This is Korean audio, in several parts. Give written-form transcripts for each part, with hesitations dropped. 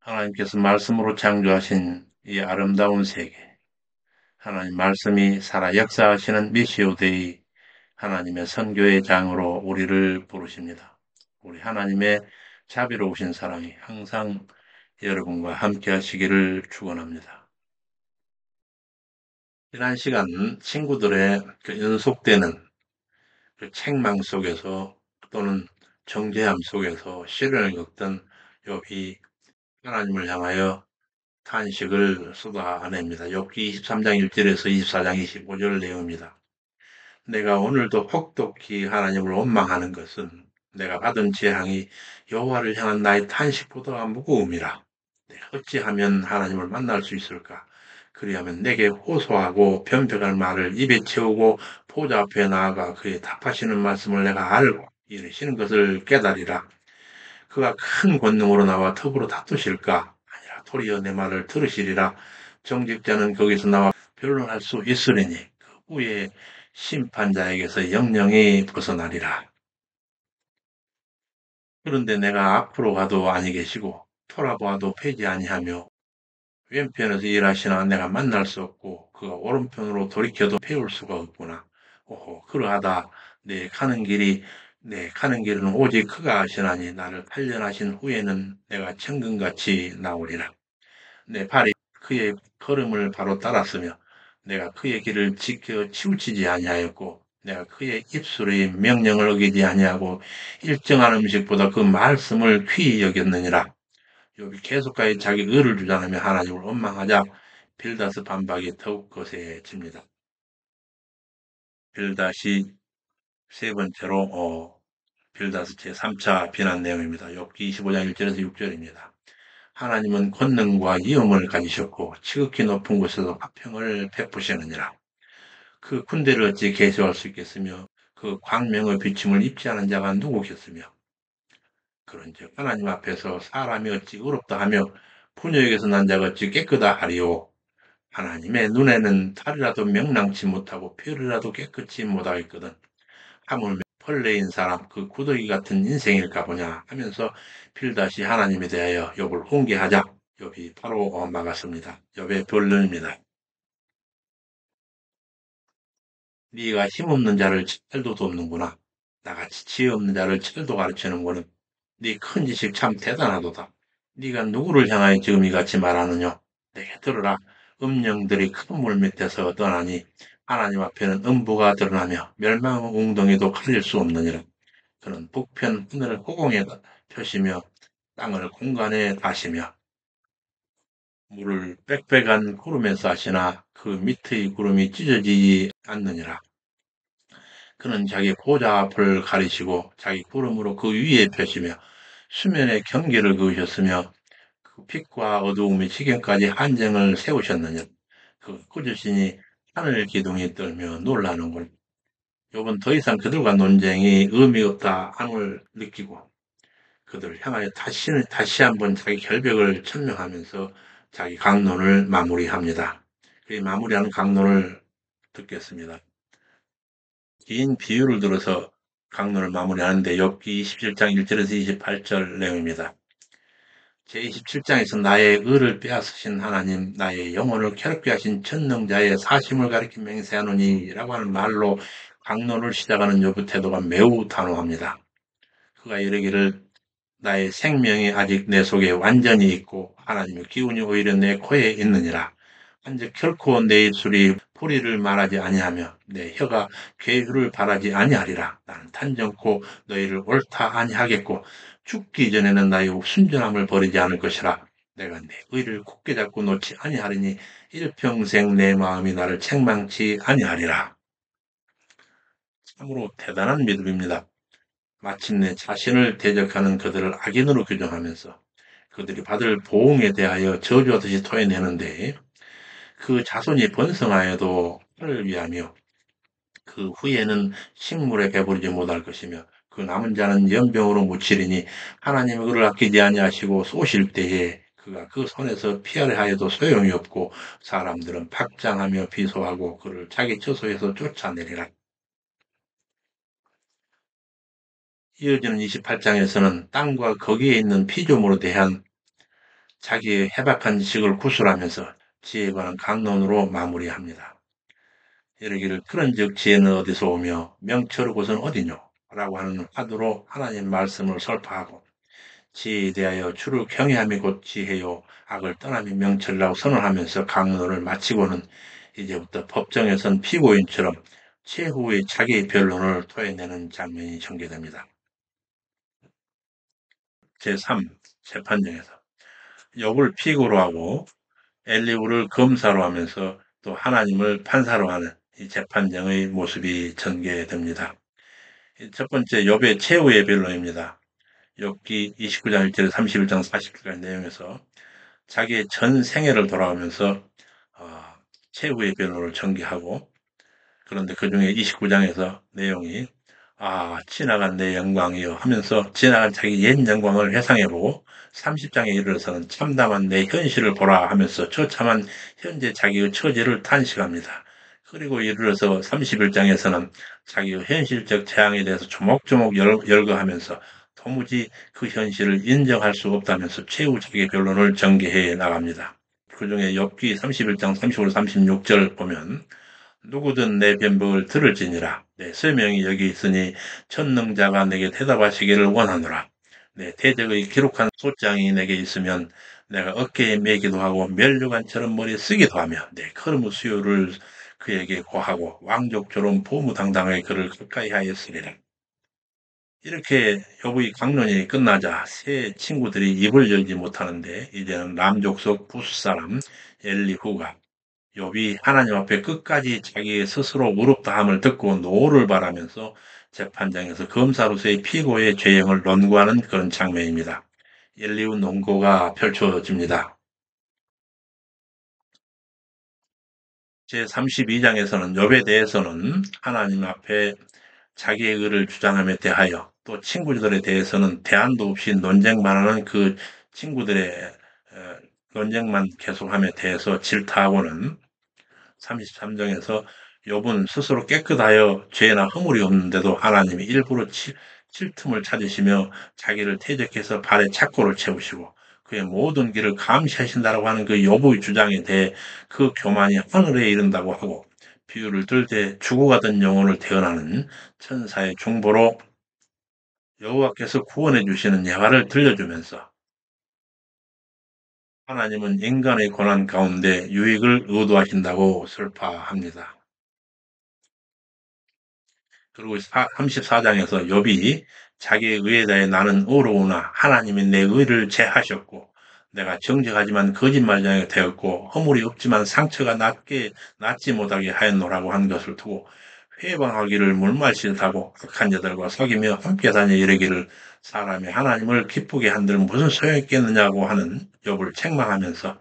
하나님께서 말씀으로 창조하신 이 아름다운 세계, 하나님 말씀이 살아 역사하시는 미시오데이 하나님의 선교의 장으로 우리를 부르십니다. 우리 하나님의 자비로우신 사랑이 항상 여러분과 함께 하시기를 축원합니다. 지난 시간 친구들의 연속되는 그 책망 속에서 또는 정죄함 속에서 시련을 겪던 욥이 하나님을 향하여 탄식을 쏟아냅니다. 욥기 23장 1절에서 24장 25절 내용입니다. 내가 오늘도 혹독히 하나님을 원망하는 것은 내가 받은 재앙이 여호와를 향한 나의 탄식보다 무거움이라. 내가 어찌하면 하나님을 만날 수 있을까? 그리하면 내게 호소하고 변백할 말을 입에 채우고 보좌 앞에 나아가 그의 답하시는 말씀을 내가 알고 이르시는 것을 깨달으리라. 그가 큰 권능으로 나와 톱으로 다투실까? 아니라 도리어 내 말을 들으시리라. 정직자는 거기서 나와 변론할 수 있으리니 그 후에 심판자에게서 영영이 벗어나리라. 그런데 내가 앞으로 가도 아니 계시고 돌아보아도 패지 아니하며 왼편에서 일하시나 내가 만날 수 없고 그가 오른편으로 돌이켜도 배울 수가 없구나. 오호 그러하다 내 가는 길은 오직 그가 하시나니 나를 단련하신 후에는 내가 천근같이 나오리라. 내 발이 그의 걸음을 바로 따랐으며 내가 그의 길을 지켜 치우치지 아니하였고 내가 그의 입술의 명령을 어기지 아니하고 일정한 음식보다 그 말씀을 귀히 여겼느니라. 욥이 계속하여 자기 의를 주장하며 하나님을 원망하자 빌닷의 반박이 더욱 거세집니다. 빌닷이 세 번째로 빌닷의 제3차 비난 내용입니다. 욥기 25장 1절에서 6절입니다. 하나님은 권능과 위엄을 가지셨고 지극히 높은 곳에서 화평을 베푸시느니라. 그 군대를 어찌 계수할 수 있겠으며 그 광명의 비춤을 입지 않은 자가 누구겠으며 그런즉 하나님 앞에서 사람이 어찌 의롭다 하며 부녀에게서 난 자가 어찌 깨끗하 하리요. 하나님의 눈에는 달이라도 명랑치 못하고 별이라도 깨끗이 못하겠거든. 하물며 벌레인 사람 그 구더기 같은 인생일까 보냐 하면서 빌닷이 하나님에 대하여 욥을 훈계하자 욥이 바로 막았습니다. 욥의 변론입니다. 네가 힘없는 자를 찰도 돕는구나. 나같이 지혜 없는 자를 찰도 가르치는구나. 네 큰 지식 참 대단하도다. 네가 누구를 향하여 지금 이같이 말하느냐? 내게 들으라. 음령들이 큰 물 밑에서 떠나니 하나님 앞에는 음부가 드러나며 멸망의 웅덩이도 가릴 수 없느니라. 그는 북편 하늘을 호공에 펴시며 땅을 공간에 다시며 물을 빽빽한 구름에서 하시나 그 밑의 구름이 찢어지지 않느니라. 그는 자기 보좌 앞을 가리시고 자기 구름으로 그 위에 펴시며 수면에 경계를 그으셨으며 그 빛과 어두움의 지경까지 한정을 세우셨느냐. 그 꾸짖으시니 하늘 기둥이 떨며 놀라는군. 욥은 더 이상 그들과 논쟁이 의미 없다 함을 느끼고 그들을 향하여 다시 한번 자기 결백을 천명하면서 자기 강론을 마무리합니다. 그 마무리하는 강론을 듣겠습니다. 긴 비유를 들어서 강론을 마무리하는데 욥기 27장 1절에서 28절 내용입니다. 제27장에서 나의 의를 빼앗으신 하나님, 나의 영혼을 괴롭게 하신 전능자의 사심을 가리켜 맹세하노니 라고 하는 말로 강론을 시작하는 욥의 태도가 매우 단호합니다. 그가 이르기를 나의 생명이 아직 내 속에 완전히 있고 하나님의 기운이 오히려 내 코에 있느니라. 한즉 결코 내 입술이 불의를 말하지 아니하며 내 혀가 괴유를 바라지 아니하리라. 나는 단정코 너희를 옳다 아니하겠고 죽기 전에는 나의 순전함을 버리지 않을 것이라. 내가 내 의를 굳게 잡고 놓지 아니하리니 일평생 내 마음이 나를 책망치 아니하리라. 참으로 대단한 믿음입니다. 마침내 자신을 대적하는 그들을 악인으로 규정하면서 그들이 받을 보응에 대하여 저주하듯이 토해내는데 그 자손이 번성하여도 팔을 위하며 그 후에는 식물에 배부르지 못할 것이며 그 남은 자는 연병으로 묻히리니 하나님이 그를 아끼지 아니하시고 쏘실 때에 그가 그 손에서 피하려 하여도 소용이 없고 사람들은 박장하며 비소하고 그를 자기 처소에서 쫓아내리라. 이어지는 28장에서는 땅과 거기에 있는 피조물에 대한 자기의 해박한 지식을 구술하면서 지혜에 관한 강론으로 마무리합니다. 이르기를 그런즉 지혜는 어디서 오며 명철의 곳은 어디뇨? 라고 하는 화두로 하나님 말씀을 설파하고 지혜에 대하여 주를 경외함이 곧 지혜요 악을 떠남이 명철이라고 선언하면서 강론을 마치고는 이제부터 법정에선 피고인처럼 최후의 자기의 변론을 토해내는 장면이 전개됩니다. 제3. 재판정에서 욥을 피고로 하고 엘리후를 검사로 하면서 또 하나님을 판사로 하는 이 재판정의 모습이 전개됩니다. 첫 번째 욥의 최후의 변론입니다. 욥기 29장 1절에 31장 40절까지 내용에서 자기의 전 생애를 돌아오면서 어, 최후의 변론을 전개하고 그런데 그중에 29장에서 내용이 지나간 내 영광이여 하면서 지나간 자기 옛 영광을 회상해보고 30장에 이르러서는 참담한 내 현실을 보라 하면서 처참한 현재 자기의 처지를 탄식합니다. 그리고 이르러서 31장에서는 자기의 현실적 재앙에 대해서 조목조목 열거하면서 도무지 그 현실을 인정할 수 없다면서 최후 자기 변론을 전개해 나갑니다. 그중에 욥기 31장 35, 36절 보면 누구든 내 변명을 들을지니라. 내 설명이 여기 있으니 천능자가 내게 대답하시기를 원하노라. 내 대적의 기록한 소장이 내게 있으면 내가 어깨에 매기도 하고 멸류관처럼 머리에 쓰기도 하며 내 걸음의 수요를 그에게 고하고 왕족처럼 보무당당하게 그를 가까이 하였으리라. 이렇게 욥의 강론이 끝나자 세 친구들이 입을 열지 못하는데 이제는 람족속 부스사람 엘리후가 욥이 하나님 앞에 끝까지 자기 스스로 무릎 다함을 듣고 노를 바라면서 재판장에서 검사로서의 피고의 죄행을 논구하는 그런 장면입니다. 엘리후 논고가 펼쳐집니다. 제32장에서는 욥에 대해서는 하나님 앞에 자기의 의를 주장함에 대하여 또 친구들에 대해서는 대안도 없이 논쟁만 하는 그 친구들의 논쟁만 계속함에 대해서 질타하고는 33장에서 욥은 스스로 깨끗하여 죄나 허물이 없는데도 하나님이 일부러 틈을 찾으시며 자기를 퇴적해서 발에 착고를 채우시고 그의 모든 길을 감시하신다라고 하는 그 욥의 주장에 대해 그 교만이 하늘에 이른다고 하고 비유를 들 때 죽어가던 영혼을 태어나는 천사의 중보로 여호와께서 구원해 주시는 예화를 들려주면서 하나님은 인간의 고난 가운데 유익을 의도하신다고 설파합니다. 그리고 34장에서 욥이 자기의 의에 대해 나는 의로우나 하나님이 내 의를 제하셨고 내가 정직하지만 거짓말장이 되었고 허물이 없지만 상처가 낫지 못하게 하였노라고 한 것을 두고 회방하기를 물말실하고 악한 자들과 사귀며 함께 다녀 이르기를 사람이 하나님을 기쁘게 한들 무슨 소용있겠느냐고 하는 욥을 책망하면서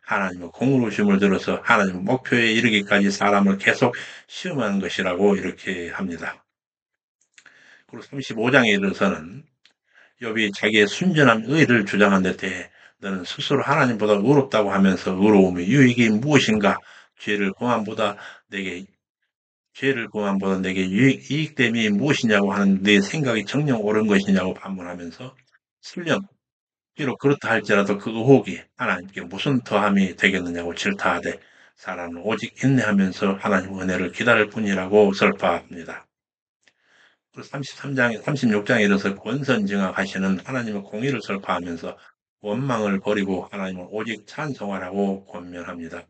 하나님의 공의로우심을 들어서 하나님 목표에 이르기까지 사람을 계속 시험하는 것이라고 이렇게 합니다. 그리고 35장에 이르러서는 욥이 자기의 순전한 의를 주장한 데 대해 너는 스스로 하나님보다 의롭다고 하면서 의로움의 유익이 무엇인가? 죄를 범함보다 내게 이익됨이 무엇이냐고 하는 내 생각이 정녕 옳은 것이냐고 반문하면서 설령 비록 그렇다 할지라도 그 의혹이 하나님께 무슨 더함이 되겠느냐고 질타하되 사람은 오직 인내하면서 하나님 은혜를 기다릴 뿐이라고 설파합니다. 33장, 36장에 이르러서 권선징악하시는 하나님의 공의를 설파하면서 원망을 버리고 하나님을 오직 찬송하라고 권면합니다.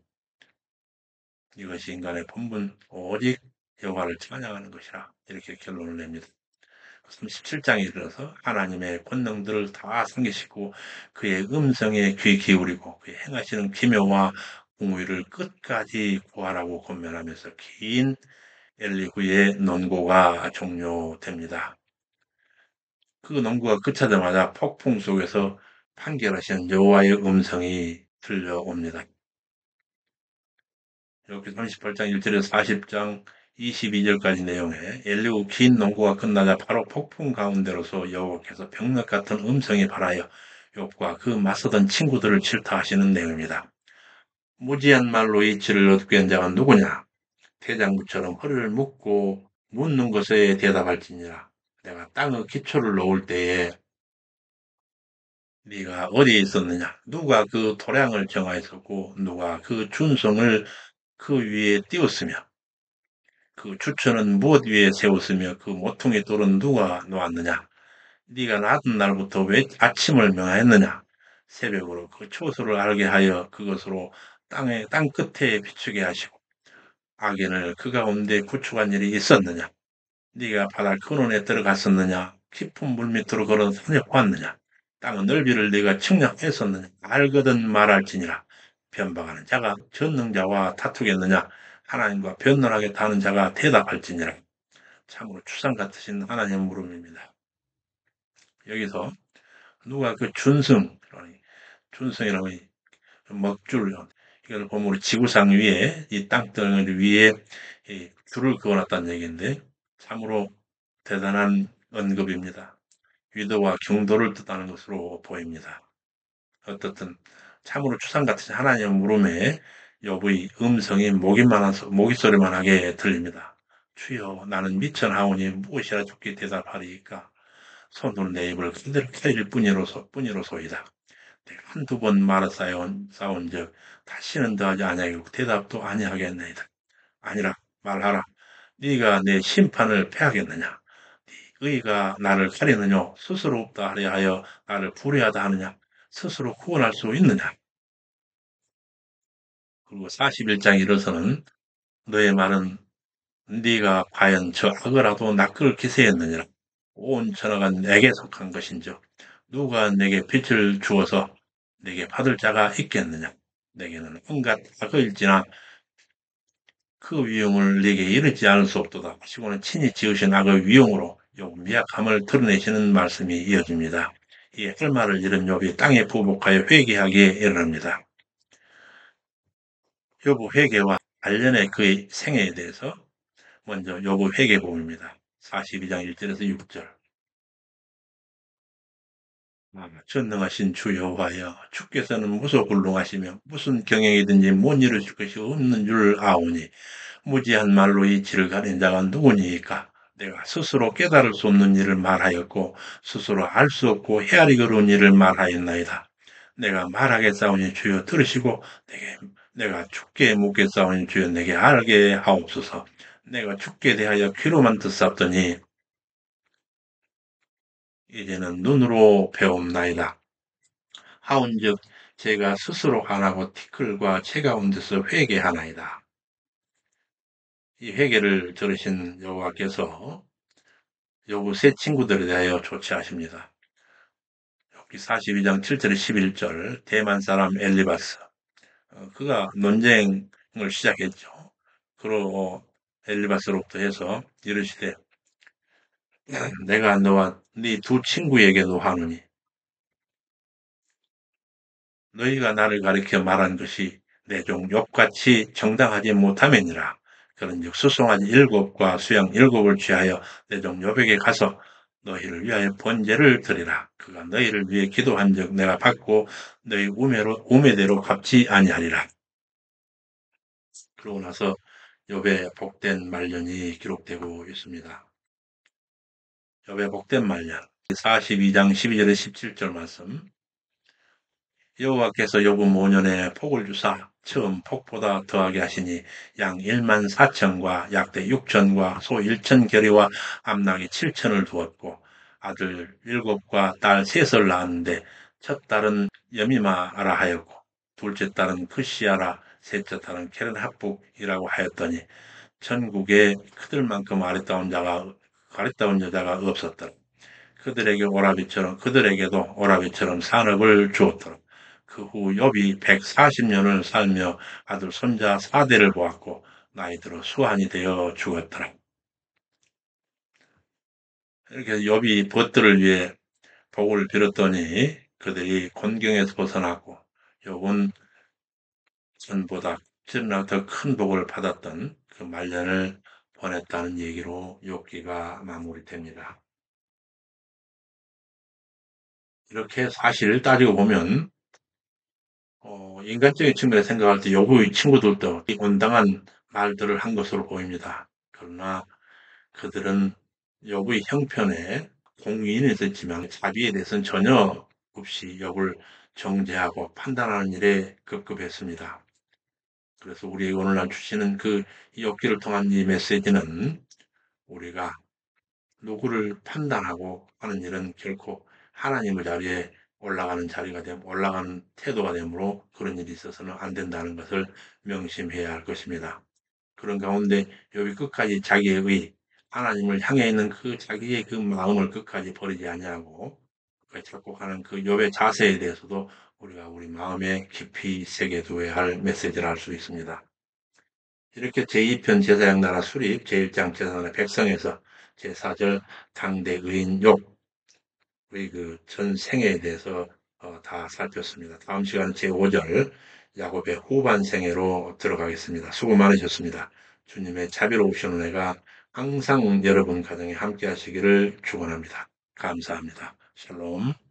이것이 인간의 본분, 오직 여호와를 찬양하는 것이라 이렇게 결론을 냅니다. 37장에 이르러서 하나님의 권능들을 다 상기시키고 그의 음성에 귀 기울이고 그의 행하시는 기묘와 공의를 끝까지 구하라고 권면하면서 긴 엘리후의 논고가 종료됩니다. 그 논고가 끝하자마자 폭풍 속에서 판결하신 여호와의 음성이 들려옵니다. 이렇게 38장 1절에서 40장 22절까지 내용에 엘리후 긴 논고가 끝나자 바로 폭풍 가운데로서 여호와께서 병력 같은 음성이 발하여 욥과 그 맞서던 친구들을 질타하시는 내용입니다. 무지한 말로 이치를 얻게 한 자가 누구냐? 대장부처럼 허리를 묶고 묻는 것에 대답할지니라. 내가 땅의 기초를 놓을 때에 네가 어디에 있었느냐? 누가 그 도량을 정하였었고 누가 그 준성을 그 위에 띄웠으며 그 주천은 무엇 위에 세웠으며 그 모퉁이 돌은 누가 놓았느냐? 네가 낳은 날부터 왜 아침을 명하였느냐? 새벽으로 그 초소를 알게 하여 그것으로 땅 끝에 비추게 하시고 악인을 그 가운데 구축한 일이 있었느냐? 네가 바다 근원에 들어갔었느냐? 깊은 물 밑으로 걸어 산에 보았느냐? 땅의 넓이를 네가 측량했었느냐? 알거든 말할지니라. 변방하는 자가 전능자와 다투겠느냐? 하나님과 변론하겠다는 자가 대답할지니라. 참으로 추상 같으신 하나님의 물음입니다. 여기서 누가 그 준성이라고 먹줄, 이걸 보면 우리 지구상 위에, 이 땅덩어리 위에 이 줄을 그어놨다는 얘기인데, 참으로 대단한 언급입니다. 위도와 경도를 뜻하는 것으로 보입니다. 어떻든 참으로 추상 같은 하나님의 물음에 욥의 음성이 모기소리만 하게 들립니다. 주여 나는 미천하오니 무엇이라 주께 대답하리이까. 손으로 내 입을 그대로 칼릴 뿐이로소이다. 내가 한두 번 말아 싸운 적 다시는 더하지 아니하겠고 대답도 아니하겠나이다. 아니라 말하라. 네가 내 심판을 패하겠느냐? 네 의가 나를 가리느냐? 스스로 없다 하려 하여 나를 불의하다 하느냐? 스스로 구원할 수 있느냐? 그리고 41장 일어서는 너의 말은 네가 과연 저 악을라도 낚을 기세였느니라. 온 천하가 내게 속한 것인즉 누가 내게 빛을 주어서 내게 받을 자가 있겠느냐? 내게는 온갖 악을지나 그 위용을 네게 이르지 않을 수 없도다. 하시고는 친히 지으신 악의 위용으로 욥 미약함을 드러내시는 말씀이 이어집니다. 이 할 말을 잃은 욥이 땅에 부복하여 회개하기에 이르릅니다. 욥의 회개와 관련의 그의 생애에 대해서 먼저 욥의 회개복입니다. 42장 1절에서 6절. 전능하신 주 여호와여 주께서는 무소불능하시며 무슨 경영이든지 못 이루실 것이 없는 줄 아오니 무지한 말로 이 지를 가린 자가 누구니이까 내가 스스로 깨달을 수 없는 일을 말하였고 스스로 알 수 없고 헤아리기 어려운 일을 말하였나이다. 내가 말하겠사오니 주여 들으시고 내가 죽게 묻겠사오니 주여 내게 알게 하옵소서. 내가 죽게 대하여 귀로만 듣사옵더니 이제는 눈으로 배움나이다. 하온즉 제가 스스로 안 하고 티끌과 채 가운데서 회개하나이다. 이 회개를 들으신 여호와께서 욥의 세 친구들에 대하여 조치하십니다. 여기 42장 7절에 11절 대만 사람 엘리바스 그가 논쟁을 시작했죠. 그러 엘리바스로부터 해서 이르시되 내가 너와 네 두 친구에게 노하노니 너희가 나를 가리켜 말한 것이 내 종 욥같이 정당하지 못함이니라. 그런즉 수송아지 7과 수양 7을 취하여 내 종 욥에게 가서 너희를 위하여 번제를 드리라. 그가 너희를 위해 기도한즉 내가 받고 너희 우매대로 갚지 아니하리라. 그러고 나서 욥의 복된 말년이 기록되고 있습니다. 욥의 복된 말년 42장 12절에 17절 말씀 여호와께서 욥은 5년에 복을 주사 처음 복보다 더하게 하시니 양 1만 4천과 약대 6천과 소 1천 결의와 암낙이 7천을 두었고 아들 7과 딸 3을 낳았는데 첫 딸은 여미마라 하였고 둘째 딸은 크시아라 셋째 딸은 케렌합북이라고 하였더니 전국에 그들만큼 아리따운 여자가 없었더라. 그들에게도 오라비처럼 산업을 주었더라. 그 후 욥이 140년을 살며 아들 손자 4대를 보았고 나이 들어 수한이 되어 죽었더라. 이렇게 욥이 벗들을 위해 복을 빌었더니 그들이 곤경에서 벗어났고 욥은 전보다 더 큰 복을 받았던 그 말년을 보냈다는 얘기로 욥기가 마무리됩니다. 이렇게 사실 따지고 보면 인간적인 측면에서 생각할 때 욥의 친구들도 이 온당한 말들을 한 것으로 보입니다. 그러나 그들은 욥의 형편에 공의는 있었지만 자비에 대해서는 전혀 없이 욥을 정죄하고 판단하는 일에 급급했습니다. 그래서 우리에게 오늘날 주시는 그 욥기를 통한 이 메시지는 우리가 누구를 판단하고 하는 일은 결코 하나님의 자리에 올라가는 태도가 되므로 그런 일이 있어서는 안 된다는 것을 명심해야 할 것입니다. 그런 가운데 욥이 끝까지 자기의 하나님을 향해 있는 그 자기의 그 마음을 끝까지 버리지 아니하고 끝까지 착복하는 그 욥의 자세에 대해서도 우리가 우리 마음에 깊이 새겨두어야 할 메시지를 알 수 있습니다. 이렇게 제2편 제사장 나라 수립 제1장 제사장의 백성에서 제4절 당대 의인 욥의 그 전생애에 대해서 다 살폈습니다. 다음 시간은 제5절 야곱의 후반 생애로 들어가겠습니다. 수고 많으셨습니다. 주님의 자비로우신 은혜가 항상 여러분 가정에 함께 하시기를 축원합니다. 감사합니다. 샬롬.